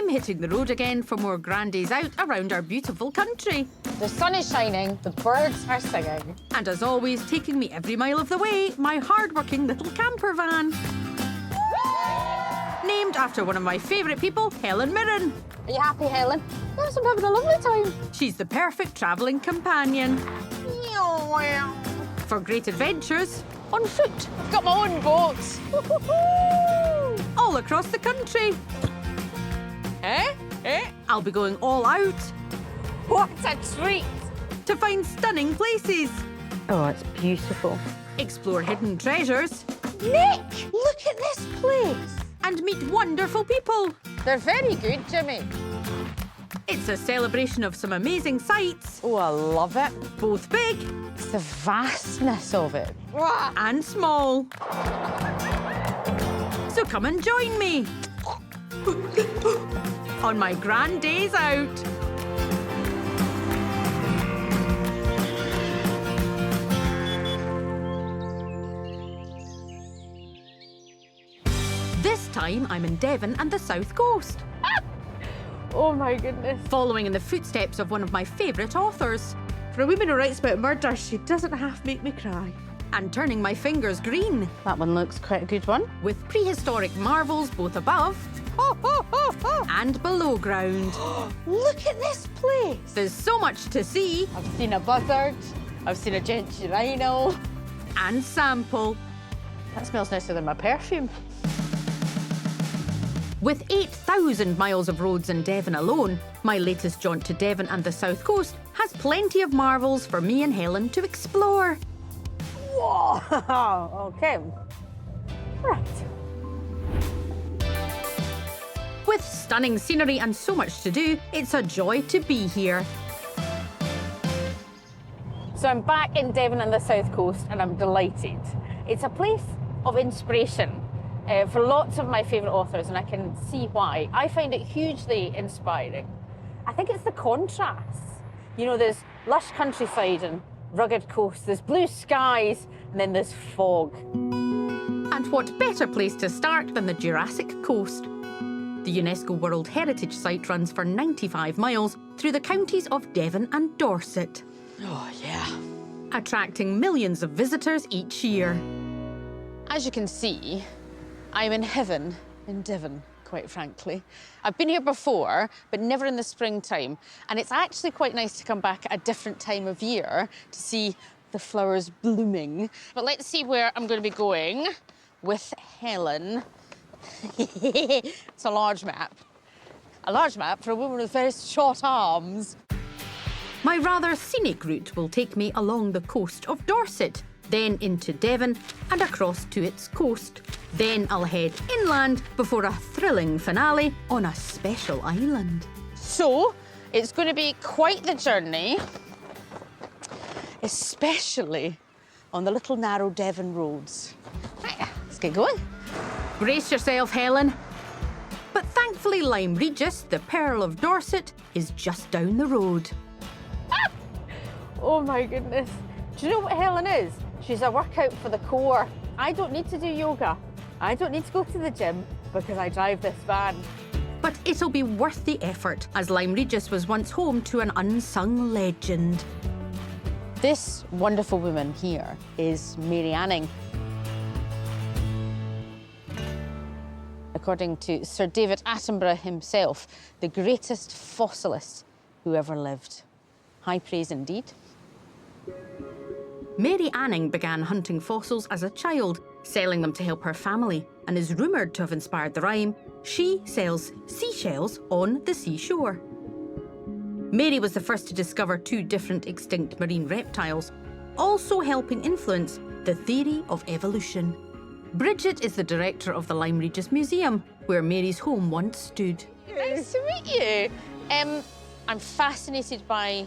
I'm hitting the road again for more grand days out around our beautiful country. The sun is shining, the birds are singing. And as always, taking me every mile of the way, my hard-working little camper van. Named after one of my favourite people, Helen Mirren. Are you happy, Helen? Yes, I'm having a lovely time. She's the perfect travelling companion. For great adventures on foot. I've got my own boat. All across the country. I'll be going all out. What a treat. To find stunning places. Oh, it's beautiful. Explore hidden treasures. Nick, look at this place. And meet wonderful people. They're very good, Jimmy. It's a celebration of some amazing sights. Oh, I love it. Both big. It's the vastness of it. And small. So come and join me. On my grand days out. This time I'm in Devon and the South Coast. Oh my goodness. Following in the footsteps of one of my favourite authors. For a woman who writes about murder, she doesn't half make me cry. And turning my fingers green. That one looks quite a good one. With prehistoric marvels both above and below ground. Look at this place. There's so much to see. I've seen a buzzard. I've seen a gentry rhino. And sample. That smells nicer than my perfume. With 8,000 miles of roads in Devon alone, my latest jaunt to Devon and the South Coast has plenty of marvels for me and Helen to explore. Whoa, okay. Right. With stunning scenery and so much to do, it's a joy to be here. So I'm back in Devon and the South Coast and I'm delighted. It's a place of inspiration for lots of my favourite authors, and I can see why. I find it hugely inspiring. I think it's the contrasts. You know, there's lush countryside and rugged coast, there's blue skies, and then there's fog. And what better place to start than the Jurassic Coast? The UNESCO World Heritage Site runs for 95 miles through the counties of Devon and Dorset. Oh, yeah. Attracting millions of visitors each year. As you can see, I'm in heaven in Devon, quite frankly. I've been here before, but never in the springtime. And it's actually quite nice to come back at a different time of year to see the flowers blooming. But let's see where I'm going to be going with Helen. It's a large map. A large map for a woman with very short arms. My rather scenic route will take me along the coast of Dorset, then into Devon and across to its coast. Then I'll head inland before a thrilling finale on a special island. So, it's going to be quite the journey, especially on the little narrow Devon roads. Right, let's get going. Brace yourself, Helen. But thankfully, Lyme Regis, the Pearl of Dorset, is just down the road. Oh my goodness. Do you know what Helen is? She's a workout for the core. I don't need to do yoga. I don't need to go to the gym because I drive this van. But it'll be worth the effort, as Lyme Regis was once home to an unsung legend. This wonderful woman here is Mary Anning. According to Sir David Attenborough himself, the greatest fossilist who ever lived. High praise indeed. Mary Anning began hunting fossils as a child, selling them to help her family, and is rumoured to have inspired the rhyme, "She sells seashells on the seashore." Mary was the first to discover 2 different extinct marine reptiles, also helping influence the theory of evolution. Bridget is the director of the Lyme Regis Museum, where Mary's home once stood. Nice to meet you. I'm fascinated by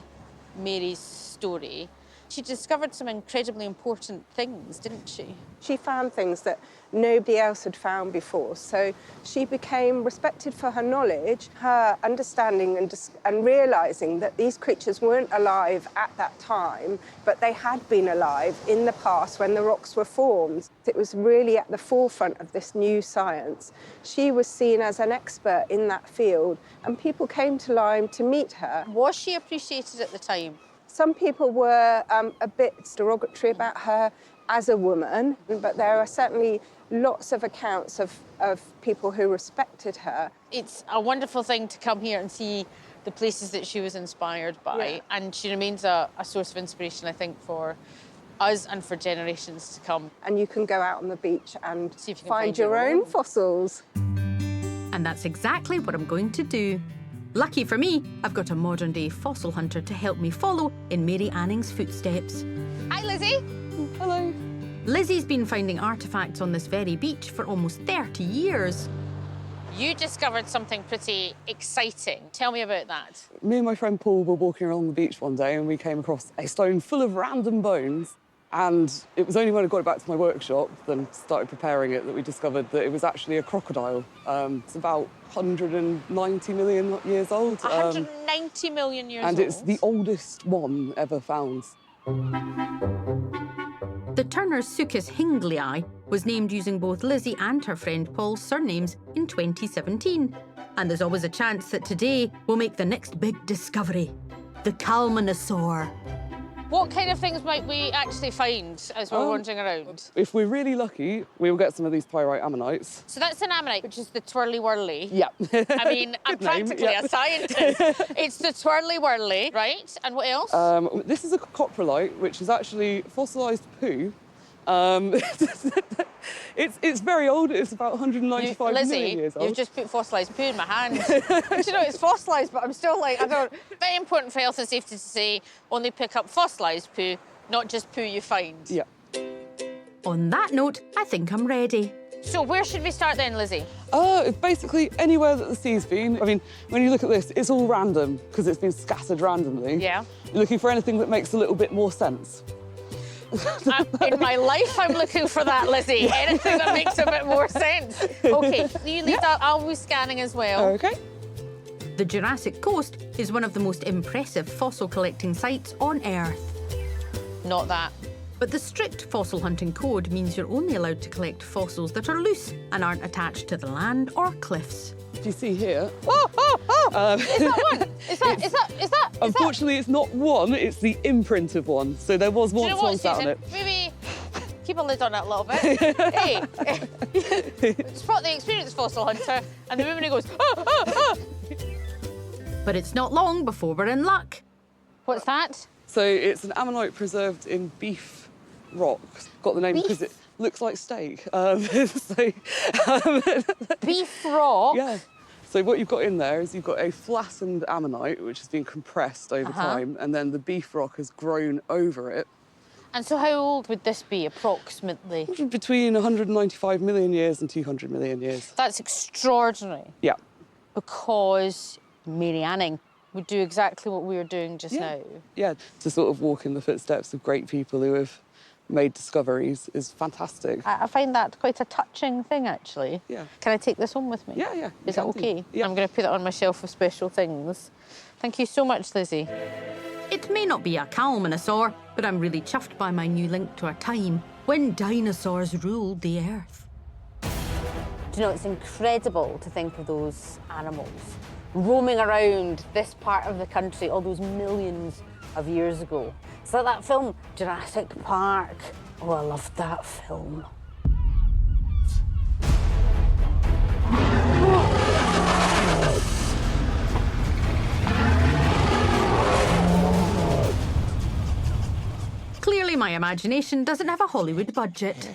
Mary's story. She discovered some incredibly important things, didn't she? She found things that nobody else had found before, so she became respected for her knowledge, her understanding and realising that these creatures weren't alive at that time, but they had been alive in the past when the rocks were formed. It was really at the forefront of this new science. She was seen as an expert in that field, and people came to Lyme to meet her. Was she appreciated at the time? Some people were a bit derogatory about her as a woman, but there are certainly lots of accounts of people who respected her. It's a wonderful thing to come here and see the places that she was inspired by, and she remains a source of inspiration, I think, for us and for generations to come. And you can go out on the beach and See if you can find your own fossils. And that's exactly what I'm going to do. Lucky for me, I've got a modern-day fossil hunter to help me follow in Mary Anning's footsteps. Hi, Lizzie. Hello. Lizzie's been finding artefacts on this very beach for almost 30 years. You discovered something pretty exciting. Tell me about that. Me and my friend Paul were walking along the beach one day and we came across a stone full of random bones. And it was only when I got it back to my workshop and started preparing it that we discovered that it was actually a crocodile. It's about 190 million years old. 190 million years old? And it's the oldest one ever found. The Turnersuchus hinglei was named using both Lizzie and her friend Paul's surnames in 2017. And there's always a chance that today we'll make the next big discovery, the Calmanosaur. What kind of things might we actually find as we're wandering around? If we're really lucky, we will get some of these pyrite ammonites. So that's an ammonite, which is the twirly-whirly. Yeah. I mean, I'm practically a scientist. It's the twirly-whirly, right? And what else? This is a coprolite, which is actually fossilised poo. It's very old. It's about 195 million years old. You've just put fossilised poo in my hand. Do you know, it's fossilised, but I'm still like, I don't... Very important for health and safety to say, only pick up fossilised poo, not just poo you find. Yeah. On that note, I think I'm ready. So where should we start then, Lizzie? It's basically anywhere that the sea's been. I mean, when you look at this, it's all random because it's been scattered randomly. Yeah. You're looking for anything that makes a little bit more sense. In my life, I'm looking for that, Lizzie. Anything that makes a bit more sense. OK, you lead that. I'll be scanning as well. OK. The Jurassic Coast is one of the most impressive fossil collecting sites on Earth. Not that. But the strict fossil hunting code means you're only allowed to collect fossils that are loose and aren't attached to the land or cliffs. Do you see here? Is that one? Is that? Unfortunately, it's not one, it's the imprint of one. So there was once one sat on it. Maybe keep a lid on it a little bit. Hey, spot the experienced fossil hunter, and the moment he goes, But it's not long before we're in luck. What's that? So it's an ammonite preserved in beef rock. Got the name because it looks like steak. Beef rock? Yeah. So what you've got in there is you've got a flattened ammonite, which has been compressed over time, and then the beef rock has grown over it. And so how old would this be, approximately? Between 195 million years and 200 million years. That's extraordinary. Yeah. Because Mary Anning would do exactly what we were doing just now. Yeah, to sort of walk in the footsteps of great people who have made discoveries is fantastic. I find that quite a touching thing, actually. Yeah. Can I take this home with me? Yeah, yeah. Is that OK? Yeah. I'm going to put it on my shelf of special things. Thank you so much, Lizzie. It may not be a Calmanosaur, but I'm really chuffed by my new link to a time when dinosaurs ruled the earth. Do you know, it's incredible to think of those animals roaming around this part of the country all those millions of years ago. It's like that film, Jurassic Park. Oh, I loved that film. Clearly, my imagination doesn't have a Hollywood budget.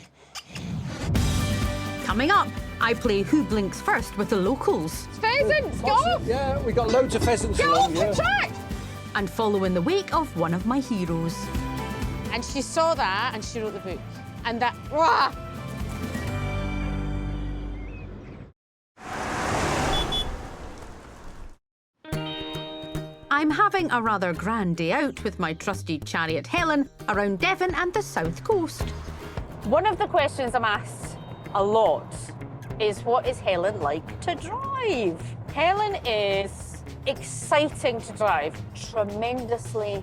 Coming up, I play Who Blinks First with the locals. Pheasants, go! Yeah, we got loads of pheasants Get along, off the track! And follow in the wake of one of my heroes. And she saw that and she wrote the book. And that, rah! I'm having a rather grand day out with my trusty chariot Helen around Devon and the south coast. One of the questions I'm asked a lot is, what is Helen like to drive? Helen is exciting to drive, tremendously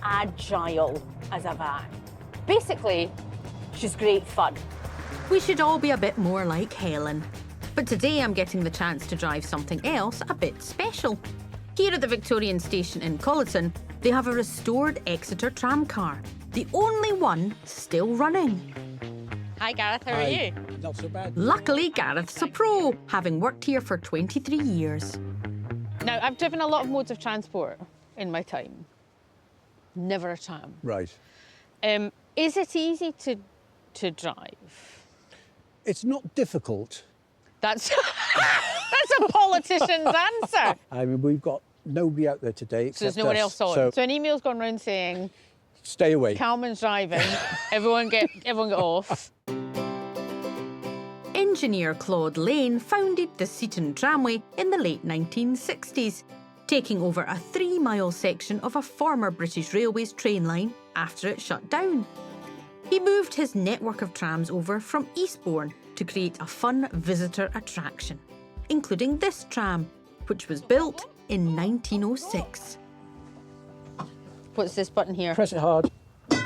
agile as a van. Basically, she's great fun. We should all be a bit more like Helen. But today I'm getting the chance to drive something else a bit special. Here at the Victorian station in Colleton, they have a restored Exeter tram car, the only one still running. Hi Gareth, how are you? Not so bad. Luckily, Gareth's a pro, having worked here for 23 years. Now, I've driven a lot of modes of transport in my time. Never a tram. Right. Is it easy to drive? It's not difficult. That's that's a politician's answer. I mean, we've got nobody out there today. So there's except no one us, else on. So So an email's gone round saying, stay away. Calmans driving, everyone get off. Engineer Claude Lane founded the Seaton Tramway in the late 1960s, taking over a 3-mile section of a former British Railways train line after it shut down. He moved his network of trams over from Eastbourne to create a fun visitor attraction, including this tram, which was built in 1906. What's this button here? Press it hard. It's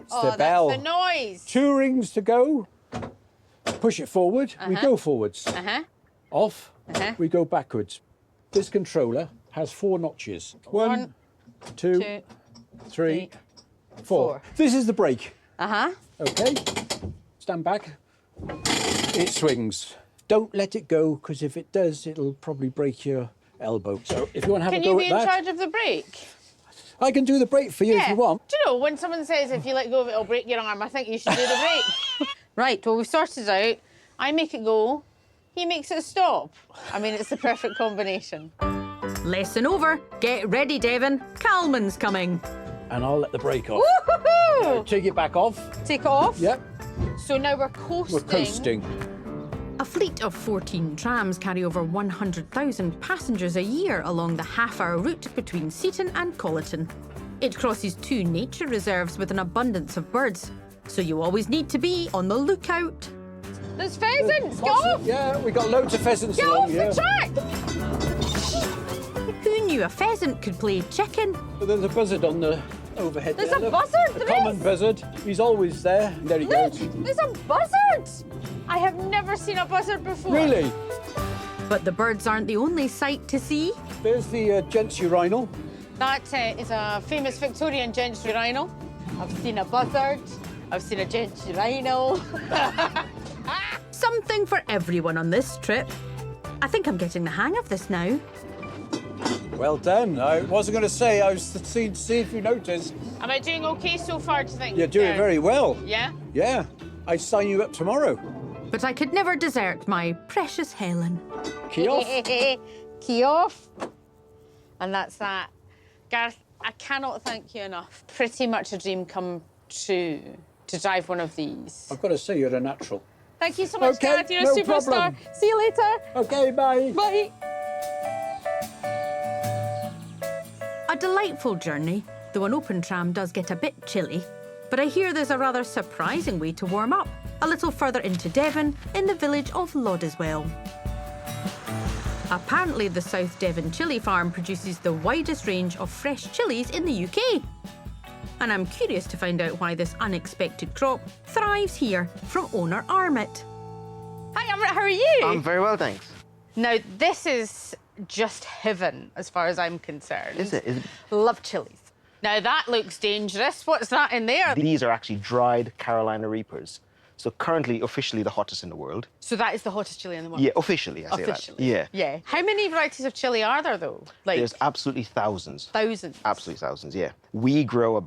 Oh, the bell. that's the noise. 2 rings to go. Push it forward. We go forwards. Off. We go backwards. This controller has 4 notches. 1, 2, 3, 4. This is the brake. Okay. Stand back. It swings. Don't let it go, because if it does, it'll probably break your elbow. So if you want to have Can a go you be at in that, charge of the brake? I can do the brake for you if you want. Do you know, when someone says if you let go of it, it'll break your arm, I think you should do the brake. Right, well, we've sorted it out. I make it go, he makes it stop. I mean, it's the perfect combination. Lesson over. Get ready, Devon. Calman's coming. And I'll let the brake off. Woohoo! Take it back off. Take it off. Yep. So now we're coasting. We're coasting. A fleet of 14 trams carry over 100,000 passengers a year along the half-hour route between Seaton and Colleton. It crosses 2 nature reserves with an abundance of birds, so you always need to be on the lookout. There's pheasants, get off! Yeah, we got loads of pheasants Get along off here. the track! Who knew a pheasant could play chicken? There's a buzzard on the overhead There's there. a look. buzzard, A there common is. buzzard. He's always there. There he Look, goes. there's a buzzard! I have never seen a buzzard before. Really? But the birds aren't the only sight to see. There's the gents urinal. That is a famous Victorian gents urinal. I've seen a buzzard. I've seen a gents urinal. Something for everyone on this trip. I think I'm getting the hang of this now. Well done. I wasn't going to say. I was seeing to see if you noticed. Am I doing okay so far, do you think? You're doing Darren? very well. Yeah? Yeah. I'd sign you up tomorrow. But I could never desert my precious Helen. Key off. Key off. And that's that. Gareth, I cannot thank you enough. Pretty much a dream come true to drive one of these. I've got to say, you're a natural. Thank you so much, Okay, Gareth. You're no a superstar. problem. See you later. Okay, bye. Bye. A delightful journey, though an open tram does get a bit chilly. But I hear there's a rather surprising way to warm up, a little further into Devon, in the village of Laudiswell. Apparently, the South Devon chilli farm produces the widest range of fresh chilies in the UK. And I'm curious to find out why this unexpected crop thrives here, from owner Armit. Hi, Everett, how are you? I'm very well, thanks. Now, this is just heaven, as far as I'm concerned. Is it? Love chilies. Now, that looks dangerous. What's that in there? These are actually dried Carolina Reapers. So currently, officially, the hottest in the world. So that is the hottest chili in the world? Yeah, officially, I say that. Officially? Yeah. Yeah. How many varieties of chili are there, though? Like, There's absolutely thousands. thousands? Absolutely thousands, yeah. We grow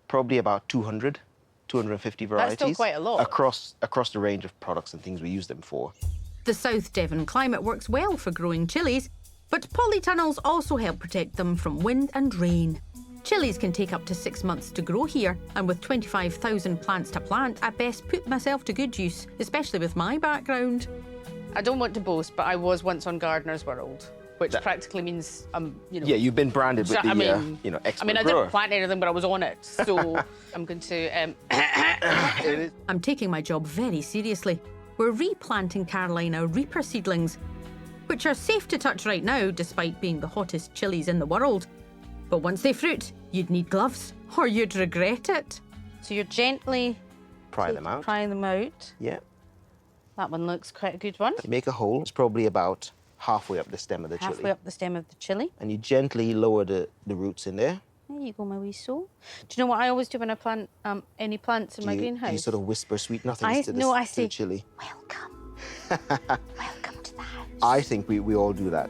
probably about 200, 250 varieties. still quite a lot. Across the range of products and things we use them for. The South Devon climate works well for growing chilies, but polytunnels also help protect them from wind and rain. Chilies can take up to 6 months to grow here, and with 25,000 plants to plant, I best put myself to good use, especially with my background. I don't want to boast, but I was once on Gardener's World. which practically means you know. Yeah, you've been branded with the you know, expert I grower. didn't plant anything, but I was on it, so I'm going to. I'm taking my job very seriously. We're replanting Carolina Reaper seedlings, which are safe to touch right now, despite being the hottest chilies in the world. But once they fruit, you'd need gloves, or you'd regret it. So you're gently Pry them out. prying them out. Yeah. That one looks quite a good one. You make a hole. It's probably about halfway up the stem of the chili. Halfway up the stem of the chili. And you gently lower the roots in there. There you go, my wee soul. Do you know what I always do when I plant any plants in my greenhouse? You sort of whisper sweet nothings to the chili. Welcome. Welcome to the house. I think we all do that.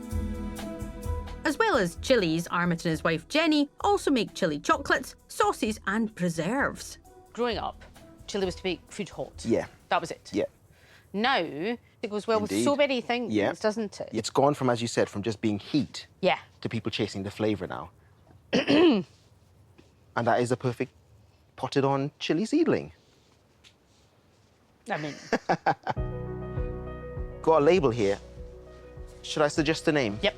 As well as chilies, Armit and his wife Jenny also make chili chocolates, sauces and preserves. Growing up, chili was to make food hot. Yeah. That was it. Yeah. Now, it goes well with Indeed. so many things, Yeah. doesn't it? It's gone from, as you said, from just being heat Yeah. to people chasing the flavour now. And that is a perfect potted on chili seedling. I mean, Got a label here. Should I suggest a name? yep.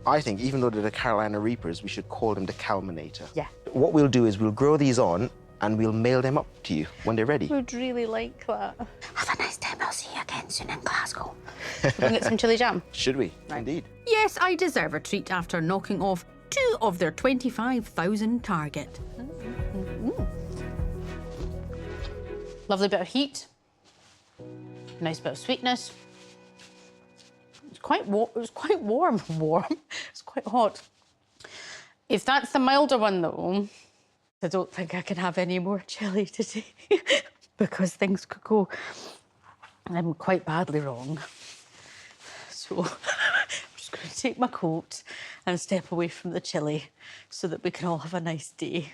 I think even though they're the Carolina Reapers, we should call them the Calmanator. Yeah. What we'll do is we'll grow these on and we'll mail them up to you when they're ready. Would really like that. Have a nice time. I'll see you again soon in Glasgow. Should we get some chili jam? Should we? Indeed. Yes, I deserve a treat after knocking off 2 of their 25,000 target. Lovely bit of heat. Nice bit of sweetness. It's quite warm. It was quite warm. It's quite hot. If that's the milder one, though, I don't think I can have any more chili today because things could go quite badly wrong. So I'm just going to take my coat and step away from the chili so that we can all have a nice day.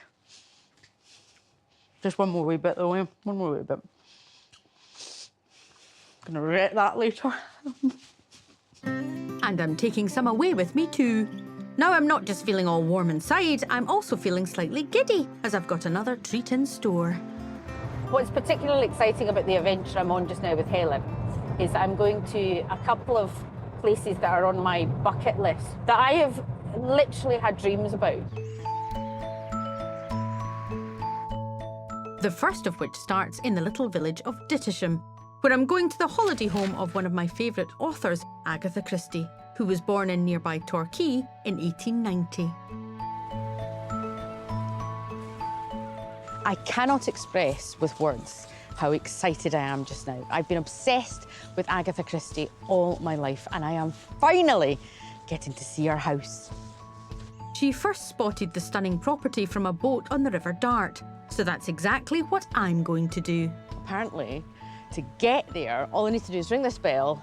Just one more wee bit, though. One more wee bit. I'm going to regret that later. And I'm taking some away with me too. Now I'm not just feeling all warm inside, I'm also feeling slightly giddy as I've got another treat in store. What's particularly exciting about the adventure I'm on just now with Helen is I'm going to a couple of places that are on my bucket list that I have literally had dreams about. The first of which starts in the little village of Dittisham, where I'm going to the holiday home of one of my favourite authors, Agatha Christie, who was born in nearby Torquay in 1890. I cannot express with words how excited I am just now. I've been obsessed with Agatha Christie all my life, and I am finally getting to see her house. She first spotted the stunning property from a boat on the River Dart, so that's exactly what I'm going to do. Apparently, to get there, all I need to do is ring this bell,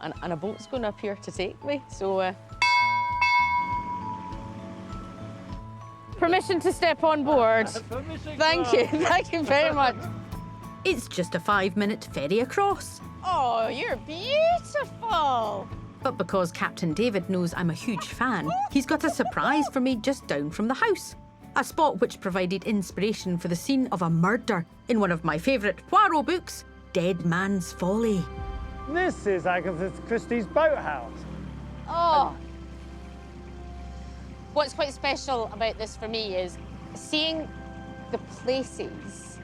and a boat's going to appear to take me. So, permission to step on board. Thank you very much. It's just a 5-minute ferry across. Oh, you're beautiful. But because Captain David knows I'm a huge fan, he's got a surprise for me just down from the house. A spot which provided inspiration for the scene of a murder in one of my favourite Poirot books, Dead Man's Folly. This is Agatha Christie's boathouse. Oh. What's quite special about this for me is seeing the places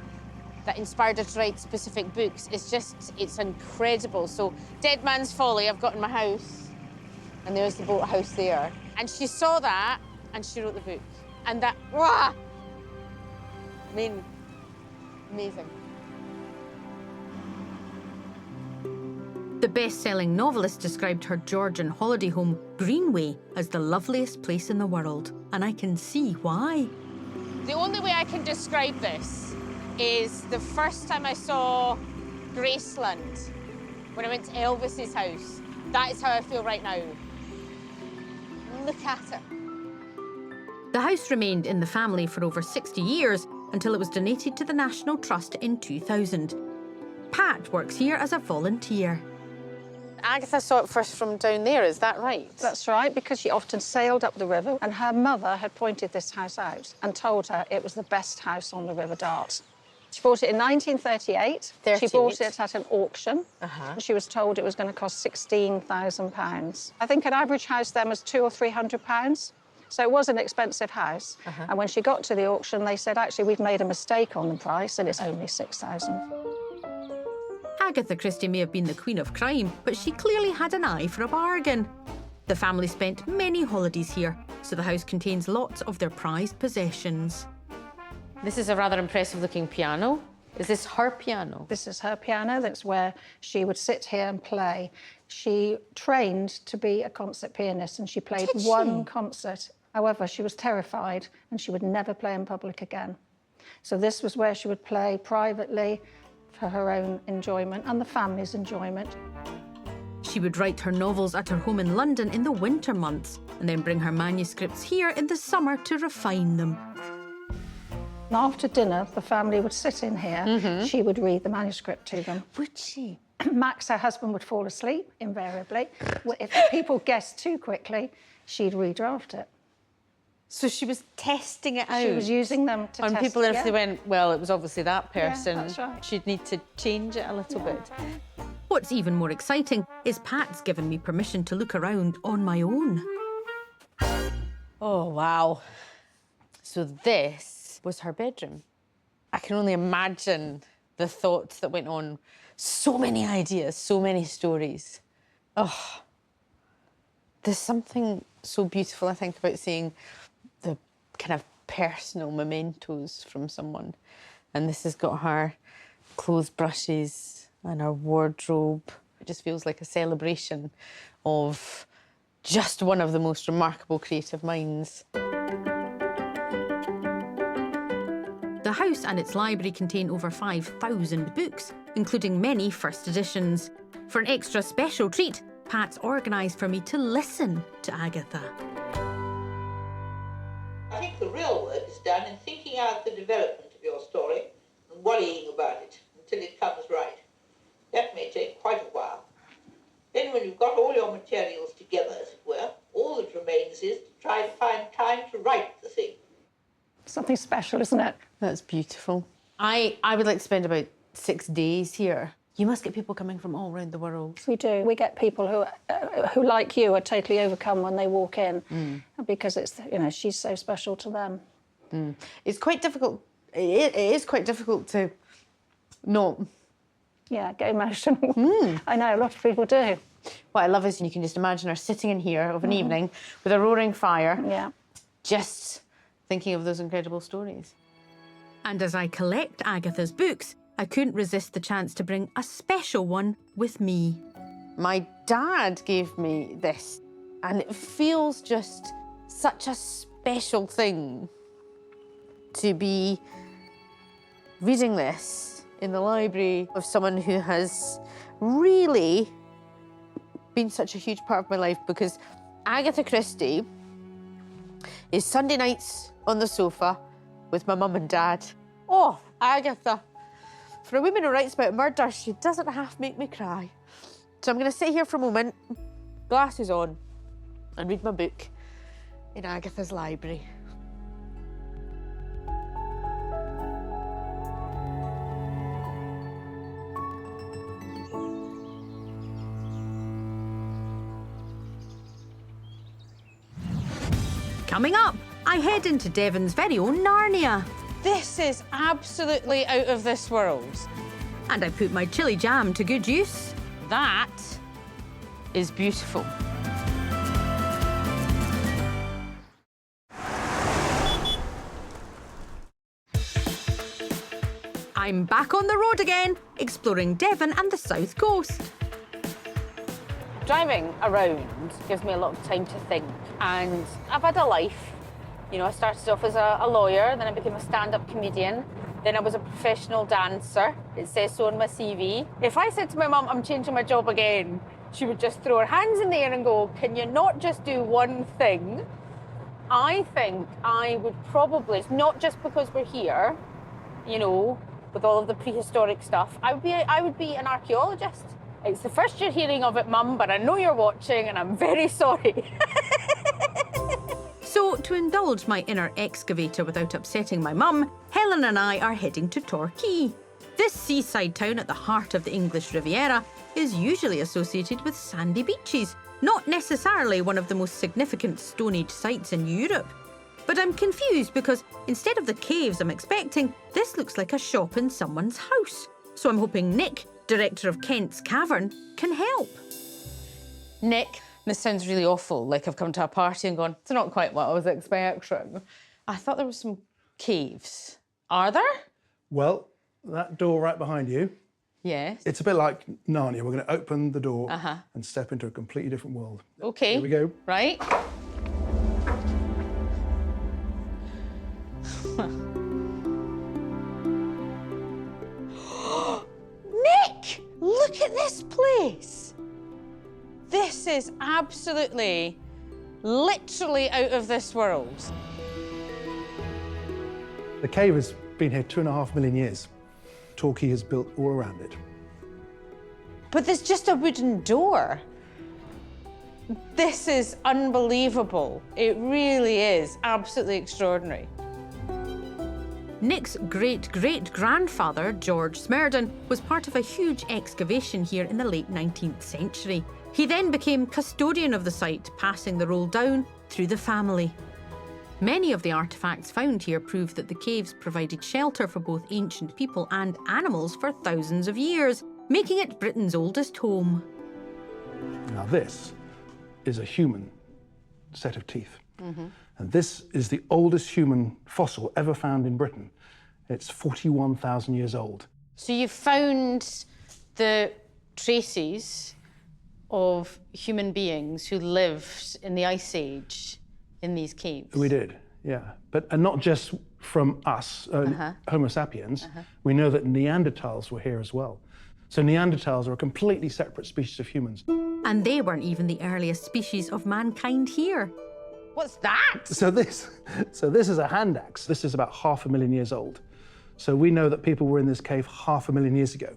that inspired her to write specific books. It's incredible. So Dead Man's Folly I've got in my house, and there's the boathouse there. And she saw that, and she wrote the book. And that, I mean, amazing. The best-selling novelist described her Georgian holiday home, Greenway, as the loveliest place in the world, and I can see why. The only way I can describe this is the first time I saw Graceland, when I went to Elvis's house. That is how I feel right now. Look at it. The house remained in the family for over 60 years until it was donated to the National Trust in 2000. Pat works here as a volunteer. Agatha saw it first from down there, is that right? That's right, because she often sailed up the river, and her mother had pointed this house out and told her it was the best house on the River Dart. She bought it in 1938. She bought 38. it at an auction. She was told it was going to cost £16,000. I think an average house then was £200 or £300. So it was an expensive house. And when she got to the auction, they said, actually, we've made a mistake on the price and it's only £6,000. Agatha Christie may have been the queen of crime, but she clearly had an eye for a bargain. The family spent many holidays here, so the house contains lots of their prized possessions. This is a rather impressive-looking piano. Is this her piano? This is her piano. That's where she would sit here and play. She trained to be a concert pianist and she played one concert. However, she was terrified and she would never play in public again. So this was where she would play privately for her own enjoyment and the family's enjoyment. She would write her novels at her home in London in the winter months and then bring her manuscripts here in the summer to refine them. After dinner, the family would sit in here. She would read the manuscript to them. Would she? Max, her husband, would fall asleep, invariably. If people guessed too quickly, she'd redraft it. So she was testing it out? She was using them to on test people, it, if they went, well, it was obviously that person, that's right. she'd need to change it a little bit. What's even more exciting is Pat's given me permission to look around on my own. Oh, wow. So this was her bedroom. I can only imagine the thoughts that went on. So many ideas, so many stories. Oh, there's something so beautiful, I think, about seeing the kind of personal mementos from someone. And this has got her clothes brushes and her wardrobe. It just feels like a celebration of just one of the most remarkable creative minds. The house and its library contain over 5,000 books, including many first editions. For an extra special treat, Pat's organised for me to listen to Agatha. I think the real work is done in thinking out the development of your story and worrying about it until it comes right. That may take quite a while. Then when you've got all your materials together, as it were, all that remains is to try to find time to write the thing. Something special, isn't it? That's beautiful. I would like to spend about 6 days here. You must get people coming from all around the world. We do. We get people who like you, are totally overcome when they walk in because it's, you know, she's so special to them. It's quite difficult. It is quite difficult to not... Yeah, get emotional. I know, a lot of people do. What I love is you can just imagine her sitting in here of an evening with a roaring fire, just thinking of those incredible stories. And as I collect Agatha's books, I couldn't resist the chance to bring a special one with me. My dad gave me this, and it feels just such a special thing to be reading this in the library of someone who has really been such a huge part of my life, because Agatha Christie is Sunday nights on the sofa with my mum and dad. Oh, Agatha. For a woman who writes about murder, she doesn't half make me cry. So I'm going to sit here for a moment, glasses on, and read my book in Agatha's library. Coming up, I head into Devon's very own Narnia. This is absolutely out of this world. And I put my chili jam to good use. That is beautiful. I'm back on the road again, exploring Devon and the south coast. Driving around gives me a lot of time to think, and I've had a life. You know, I started off as a lawyer, then I became a stand-up comedian, then I was a professional dancer. It says so on my CV. If I said to my mum, I'm changing my job again, she would just throw her hands in the air and go, can you not just do one thing? I think I would probably, not just because we're here, you know, with all of the prehistoric stuff, I would be an archaeologist. It's the first you're hearing of it, Mum, but I know you're watching and I'm very sorry. So, to indulge my inner excavator without upsetting my mum, Helen and I are heading to Torquay. This seaside town at the heart of the English Riviera is usually associated with sandy beaches, not necessarily one of the most significant Stone Age sites in Europe. But I'm confused because instead of the caves I'm expecting, this looks like a shop in someone's house. So I'm hoping Nick, director of Kent's Cavern, can help. Nick, this sounds really awful, like I've come to a party and gone, it's not quite what I was expecting. I thought there were some caves. Are there? Well, that door right behind you, yes. It's a bit like Narnia. We're going to open the door and step into a completely different world. OK. Here we go. Right. Nick, look at this place. This is absolutely, literally out of this world. The cave has been here 2.5 million years. Torquay is built all around it. But there's just a wooden door. This is unbelievable. It really is absolutely extraordinary. Nick's great-great-grandfather, George Smerdon, was part of a huge excavation here in the late 19th century. He then became custodian of the site, passing the role down through the family. Many of the artefacts found here prove that the caves provided shelter for both ancient people and animals for thousands of years, making it Britain's oldest home. Now this is a human set of teeth. And this is the oldest human fossil ever found in Britain. It's 41,000 years old. So you found the traces of human beings who lived in the Ice Age in these caves? We did, yeah. And not just from us, Homo sapiens. We know that Neanderthals were here as well. So Neanderthals are a completely separate species of humans. And they weren't even the earliest species of mankind here. What's that? So this is a hand axe. This is about 500,000 years old. So we know that people were in this cave 500,000 years ago.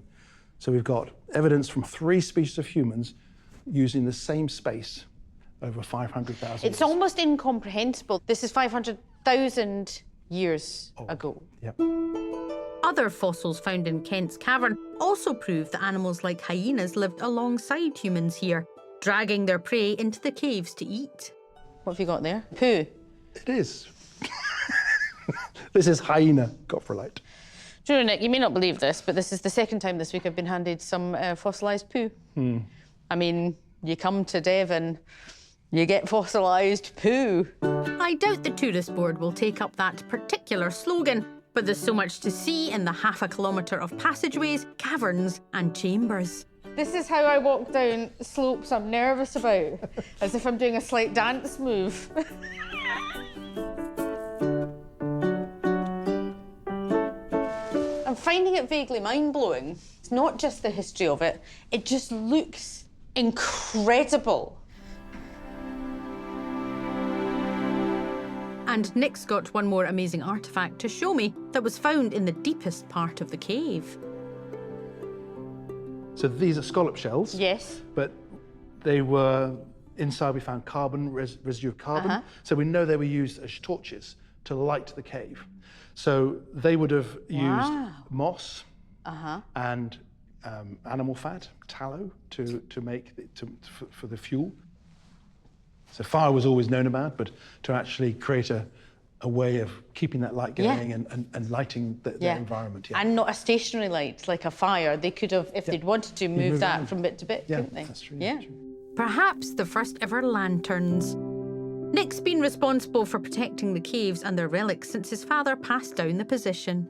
So we've got evidence from 3 species of humans using the same space over 500,000 years. It's almost incomprehensible. This is 500,000 years ago. Yep. Other fossils found in Kent's Cavern also prove that animals like hyenas lived alongside humans here, dragging their prey into the caves to eat. What have you got there? Poo. It is. This is hyena coprolite. Do you know, Nick, you may not believe this, but this is the second time this week I've been handed some fossilised poo. I mean, you come to Devon, you get fossilised poo. I doubt the tourist board will take up that particular slogan, but there's so much to see in the half a kilometre of passageways, caverns and chambers. This is how I walk down slopes I'm nervous about, as if I'm doing a slight dance move. I'm finding it vaguely mind-blowing. It's not just the history of it, it just looks incredible. And Nick's got one more amazing artefact to show me that was found in the deepest part of the cave. So these are scallop shells. Yes. But they were, inside we found carbon, residue of carbon. So we know they were used as torches to light the cave. So they would have used moss and animal fat, tallow, to make for the fuel. So fire was always known about, but to actually create a way of keeping that light going and lighting the environment. And not a stationary light, like a fire. They could have, if they'd wanted to, move that from bit to bit, couldn't they? That's true. Yeah. That's true. Perhaps the first ever lanterns. Nick's been responsible for protecting the caves and their relics since his father passed down the position.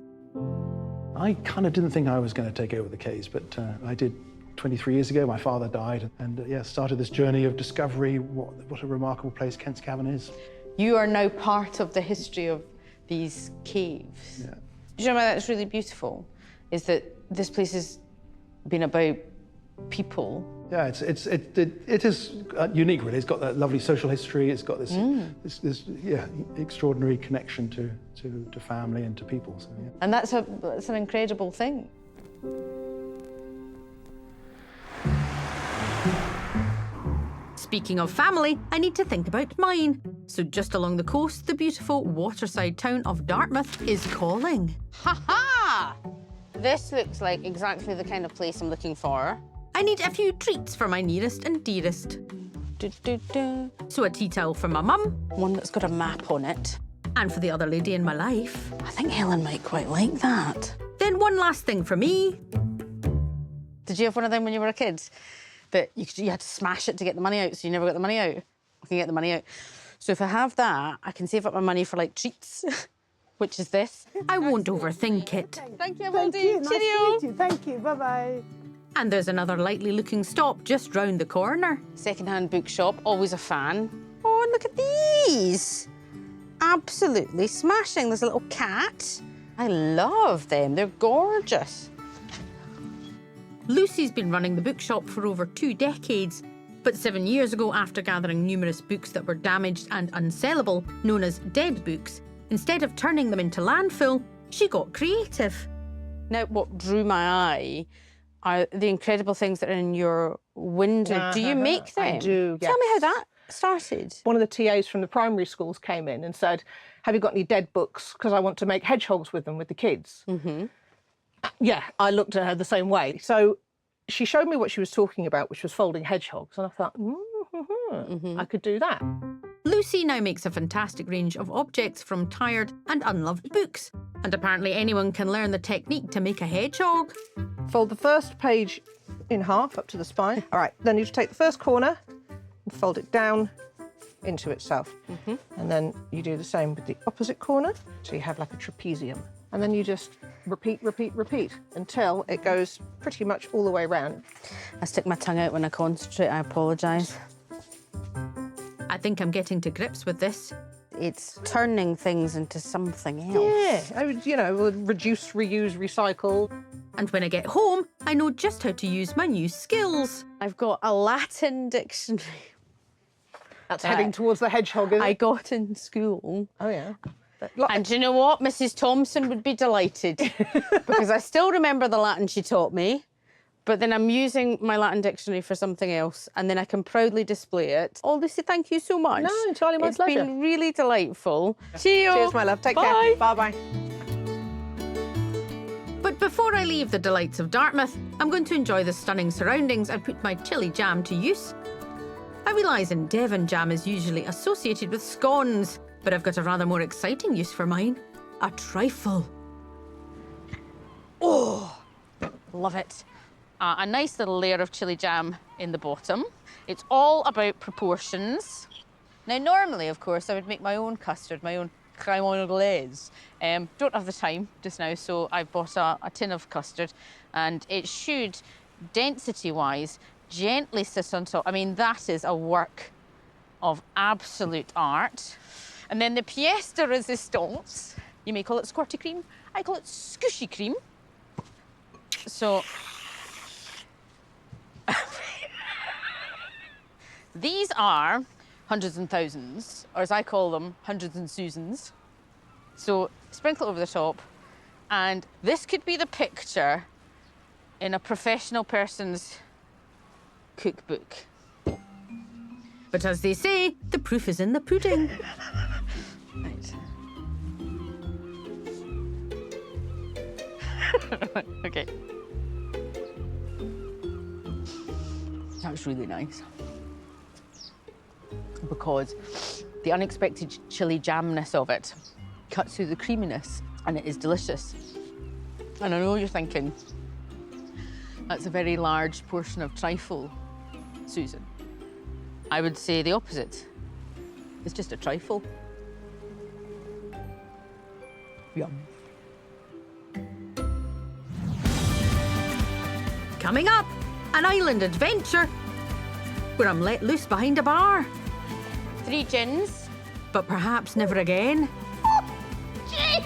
I kind of didn't think I was going to take over the caves, but I did 23 years ago. My father died and started this journey of discovery, what a remarkable place Kent's Cavern is. You are now part of the history of these caves. Yeah. Do you know why that's really beautiful? Is that this place has been about people. Yeah, it is unique, really. It's got that lovely social history. It's got this extraordinary connection to family and to people. So, yeah. And that's an incredible thing. Speaking of family, I need to think about mine. So just along the coast, the beautiful waterside town of Dartmouth is calling. Ha-ha! This looks like exactly the kind of place I'm looking for. I need a few treats for my nearest and dearest. So a tea towel for my mum. One that's got a map on it. And for the other lady in my life. I think Helen might quite like that. Then one last thing for me. Did you have one of them when you were a kid? That you had to smash it to get the money out, so you never got the money out? I can get the money out. So if I have that, I can save up my money for, like, treats, which is this. I won't overthink it. Thank you, Thank you. Nice to Cheerio. meet you. Thank you. Bye-bye. And there's another lightly looking stop just round the corner. Second-hand bookshop, always a fan. Oh, and look at these. Absolutely smashing. There's a little cat. I love them. They're gorgeous. Lucy's been running the bookshop for over 2 decades, but 7 years ago, after gathering numerous books that were damaged and unsellable, known as dead books, instead of turning them into landfill, she got creative. Now, what drew my eye are the incredible things that are in your window. Do you make them? I do, yes. Tell me how that started. One of the TAs from the primary schools came in and said, have you got any dead books? Because I want to make hedgehogs with them with the kids. Mm-hmm. Yeah, I looked at her the same way. So she showed me what she was talking about, which was folding hedgehogs. And I thought, I could do that. Lucy now makes a fantastic range of objects from tired and unloved books. And apparently anyone can learn the technique to make a hedgehog. Fold the first page in half up to the spine. All right, then you just take the first corner and fold it down into itself. And then you do the same with the opposite corner. So you have like a trapezium. And then you just repeat, repeat, repeat until it goes pretty much all the way around. I stick my tongue out when I concentrate, I apologise. I think I'm getting to grips with this. It's turning things into something else. Yeah, you know, reduce, reuse, recycle. And when I get home, I know just how to use my new skills. I've got a Latin dictionary. That's heading towards the hedgehog, isn't it? I got in school. Oh, yeah. And do you know what? Mrs. Thompson would be delighted because I still remember the Latin she taught me, but then I'm using my Latin dictionary for something else and then I can proudly display it. Oh, Lucy, thank you so much. No, entirely my pleasure. It's been really delightful. Cheerio. Cheers, my love. Take Bye. care. Bye-bye. But before I leave the delights of Dartmouth, I'm going to enjoy the stunning surroundings and put my chili jam to use. I realise in Devon jam is usually associated with scones, but I've got a rather more exciting use for mine. A trifle. Oh, love it. A nice little layer of chili jam in the bottom. It's all about proportions. Now, normally, of course, I would make my own custard, my own crème anglaise. Don't have the time just now, so I bought a tin of custard, and it should, density-wise, gently sit on top. I mean, that is a work of absolute art. And then the pièce de résistance, you may call it squirty cream, I call it squishy cream. So, these are hundreds and thousands, or as I call them, hundreds and Susans. So, sprinkle over the top, and this could be the picture in a professional person's cookbook. But as they say, the proof is in the pudding. Right. Okay. That was really nice. Because the unexpected chili jamness of it cuts through the creaminess, and it is delicious. And I know you're thinking, that's a very large portion of trifle, Susan. I would say the opposite. It's just a trifle. Yum. Coming up, an island adventure where I'm let loose behind a bar. 3 gins. But perhaps never again. Jeez!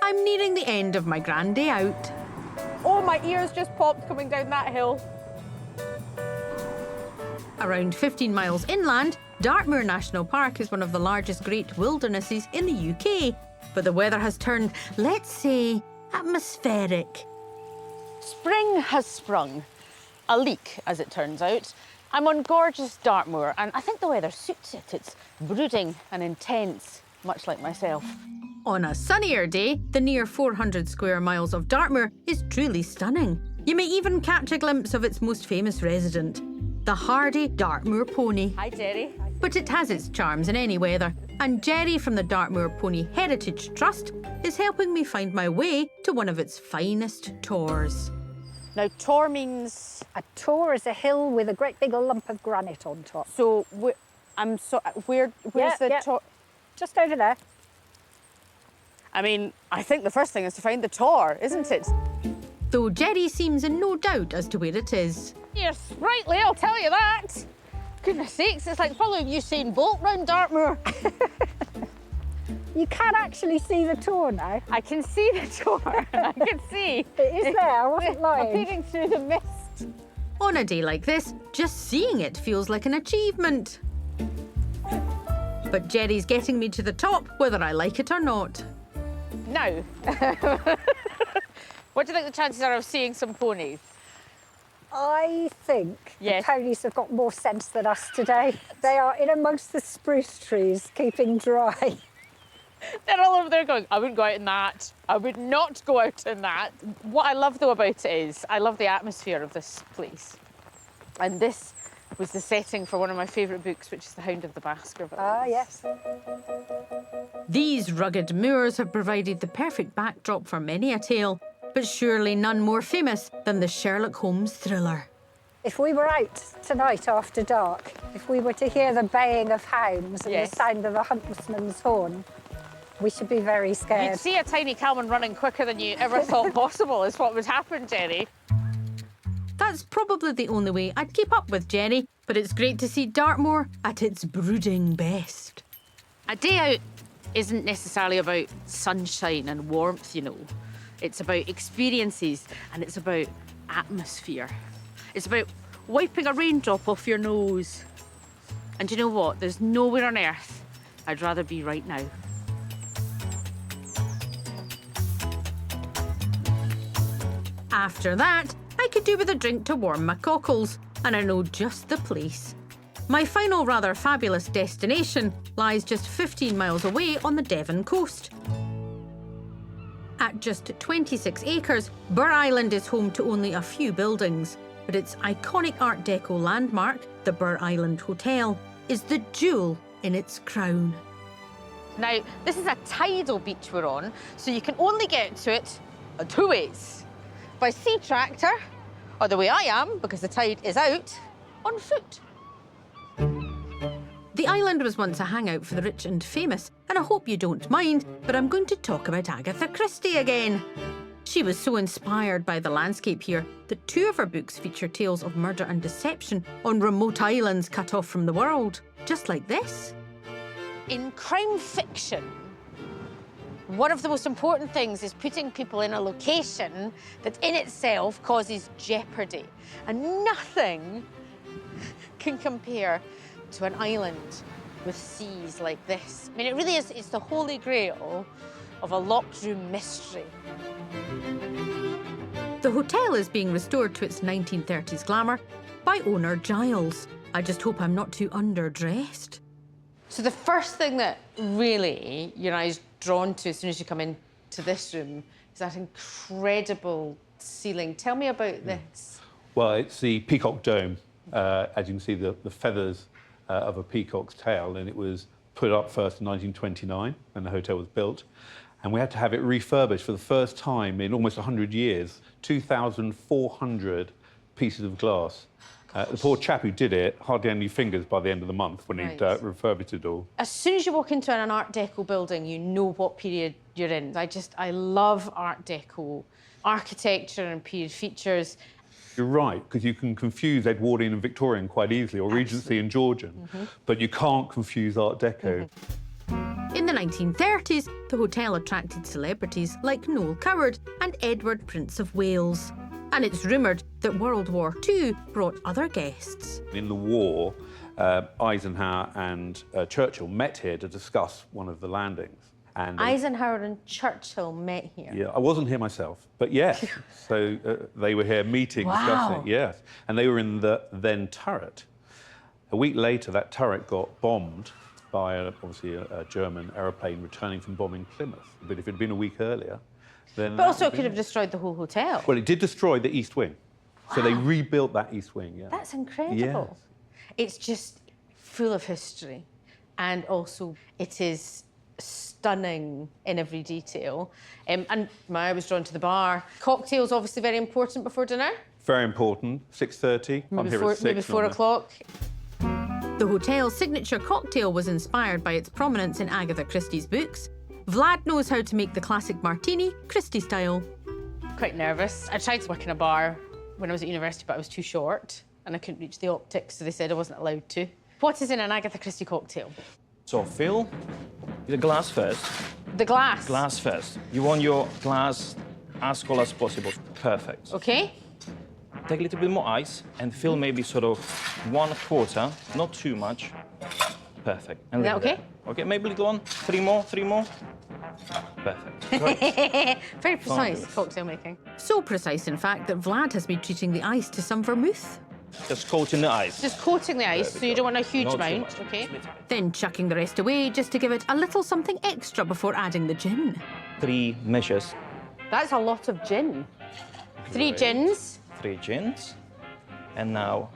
I'm nearing the end of my grand day out. Oh, my ears just popped coming down that hill. Around 15 miles inland, Dartmoor National Park is one of the largest great wildernesses in the UK. but the weather has turned, let's say, atmospheric. Spring has sprung. A leak, as it turns out. I'm on gorgeous Dartmoor, and I think the weather suits it. It's brooding and intense, much like myself. On a sunnier day, the near 400 square miles of Dartmoor is truly stunning. You may even catch a glimpse of its most famous resident, the hardy Dartmoor pony. Hi, Jerry. But it has its charms in any weather, and Jerry from the Dartmoor Pony Heritage Trust is helping me find my way to one of its finest tors. Now, tor means... A tor is a hill with a great big lump of granite on top. So, where's the tor? Just over there. I mean, I think the first thing is to find the tor, isn't it? Though Jerry seems in no doubt as to where it is. Yes, rightly, I'll tell you that. Goodness sakes, it's like following Usain Bolt round Dartmoor. You can actually see the tor now. I can see the tor. I can see. It is there, I wasn't lying. Appearing through the mist. On a day like this, just seeing it feels like an achievement. But Jerry's getting me to the top, whether I like it or not. Now, what do you think the chances are of seeing some ponies? I think Yes. the ponies have got more sense than us today. They are in amongst the spruce trees, keeping dry. They're all over there going, I wouldn't go out in that. I would not go out in that. What I love, though, about it is I love the atmosphere of this place. And this was the setting for one of my favourite books, which is The Hound of the Baskervilles. Ah, yes. These rugged moors have provided the perfect backdrop for many a tale, but surely none more famous than the Sherlock Holmes thriller. If we were out tonight after dark, if we were to hear the baying of hounds and Yes. the sound of a huntsman's horn, we should be very scared. You'd see a tiny Calman running quicker than you ever thought possible is what would happen, Jenny. That's probably the only way I'd keep up with Jenny, but it's great to see Dartmoor at its brooding best. A day out isn't necessarily about sunshine and warmth, you know. It's about experiences and it's about atmosphere. It's about wiping a raindrop off your nose. And you know what? There's nowhere on earth I'd rather be right now. After that, I could do with a drink to warm my cockles, and I know just the place. My final rather fabulous destination lies just 15 miles away on the Devon coast. At just 26 acres, Burr Island is home to only a few buildings, but its iconic Art Deco landmark, the Burr Island Hotel, is the jewel in its crown. Now, this is a tidal beach we're on, so you can only get to it two ways. By sea tractor, or the way I am, because the tide is out, on foot. The island was once a hangout for the rich and famous, and I hope you don't mind, but I'm going to talk about Agatha Christie again. She was so inspired by the landscape here that two of her books feature tales of murder and deception on remote islands cut off from the world, just like this. In crime fiction, one of the most important things is putting people in a location that in itself causes jeopardy. And nothing can compare to an island with seas like this. I mean, it really is, it's the holy grail of a locked room mystery. The hotel is being restored to its 1930s glamour by owner Giles. I just hope I'm not too underdressed. So the first thing that really your eye's drawn to as soon as you come into this room is that incredible ceiling. Tell me about this. Well, it's the Peacock Dome. As you can see, the feathers of a peacock's tail, and it was put up first in 1929 when the hotel was built. And we had to have it refurbished for the first time in almost 100 years. 2,400 pieces of glass. The poor chap who did it hardly had any fingers by the end of the month when he'd refurbished it all. As soon as you walk into an Art Deco building, you know what period you're in. I love Art Deco architecture and period features. You're right, because you can confuse Edwardian and Victorian quite easily, or Regency and Georgian, but you can't confuse Art Deco. In the 1930s, the hotel attracted celebrities like Noel Coward and Edward, Prince of Wales. And it's rumoured that World War II brought other guests. In the war, Eisenhower and Churchill met here to discuss one of the landings. And Eisenhower and Churchill met here. yeah, I wasn't here myself, but yes. So they were here meeting, discussing, yes. And they were in the then turret. A week later, that turret got bombed by, obviously, a German aeroplane returning from bombing Plymouth. But if it had been a week earlier, then... But also it could have destroyed the whole hotel. Well, it did destroy the East Wing. Wow. So they rebuilt that East Wing, yeah. That's incredible. Yes. It's just full of history. And also, it is stunning in every detail. And I was drawn to the bar. Cocktails, obviously, very important before dinner. Very important. 6:30. I'm here at 6. Maybe 4 o'clock. The hotel's signature cocktail was inspired by its prominence in Agatha Christie's books. Vlad knows how to make the classic martini, Christie style. Quite nervous. I tried to work in a bar when I was at university, but I was too short and I couldn't reach the optics, so they said I wasn't allowed to. What is in an Agatha Christie cocktail? So fill the glass first. The glass? Glass first. You want your glass as cold as possible. Perfect. OK. Take a little bit more ice and fill maybe sort of 1/4, not too much. Perfect. And is that OK? OK, maybe a little one. 3 more, 3 more. Perfect. Right. Very precise cocktail making. So precise, in fact, that Vlad has been treating the ice to some vermouth. Just coating the ice. Just coating the ice, so you don't want a huge amount, OK? Then chucking the rest away just to give it a little something extra before adding the gin. 3 measures. That's a lot of gin. 3 gins. 3 gins. And now,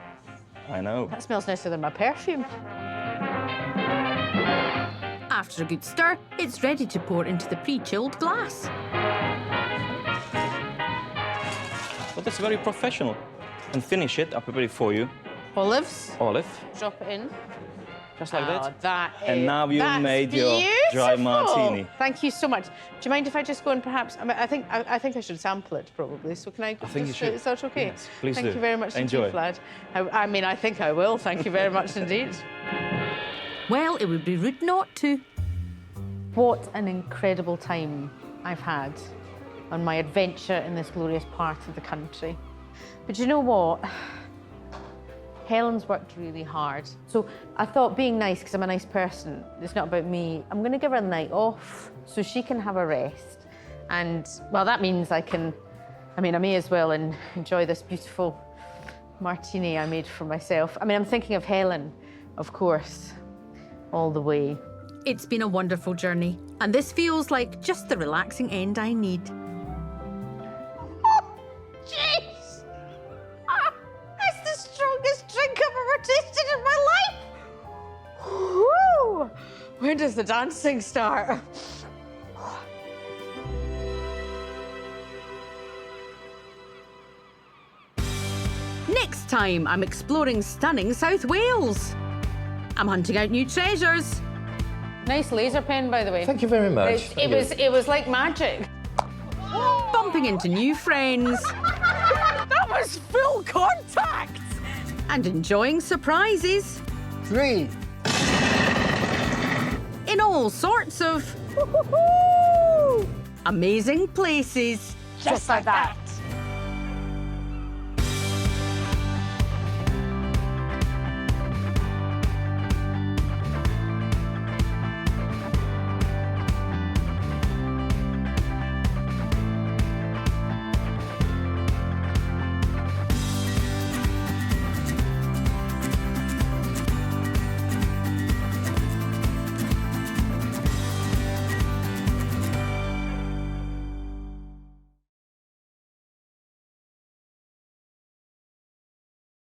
I know. That smells nicer than my perfume. After a good stir, it's ready to pour into the pre-chilled glass. But that's very professional. And finish it, I'll prepare it for you. Olives. Olive. Drop it in. Just like that. And now you've made beautiful. Your dry martini. Thank you so much. Do you mind if I just go and perhaps... I think I should sample it, probably. So can I think you should. Is that OK? Yes, please Thank do. you very much Enjoy. indeed, Vlad. I mean, I think I will. Thank you very much indeed. Well, it would be rude not to. What an incredible time I've had on my adventure in this glorious part of the country. But you know what? Helen's worked really hard. So I thought, being nice, because I'm a nice person, it's not about me, I'm going to give her a night off so she can have a rest. And, well, that means I may as well enjoy this beautiful martini I made for myself. I mean, I'm thinking of Helen, of course, all the way. It's been a wonderful journey, and this feels like just the relaxing end I need. Jeez! That's the strongest drink I've ever tasted in my life! Woo! When does the dancing start? Next time, I'm exploring stunning South Wales. I'm hunting out new treasures. Nice laser pen, by the way. Thank you very much. It was like magic. Bumping into new friends. That was full contact! And enjoying surprises. 3. In all sorts of amazing places. Just like that.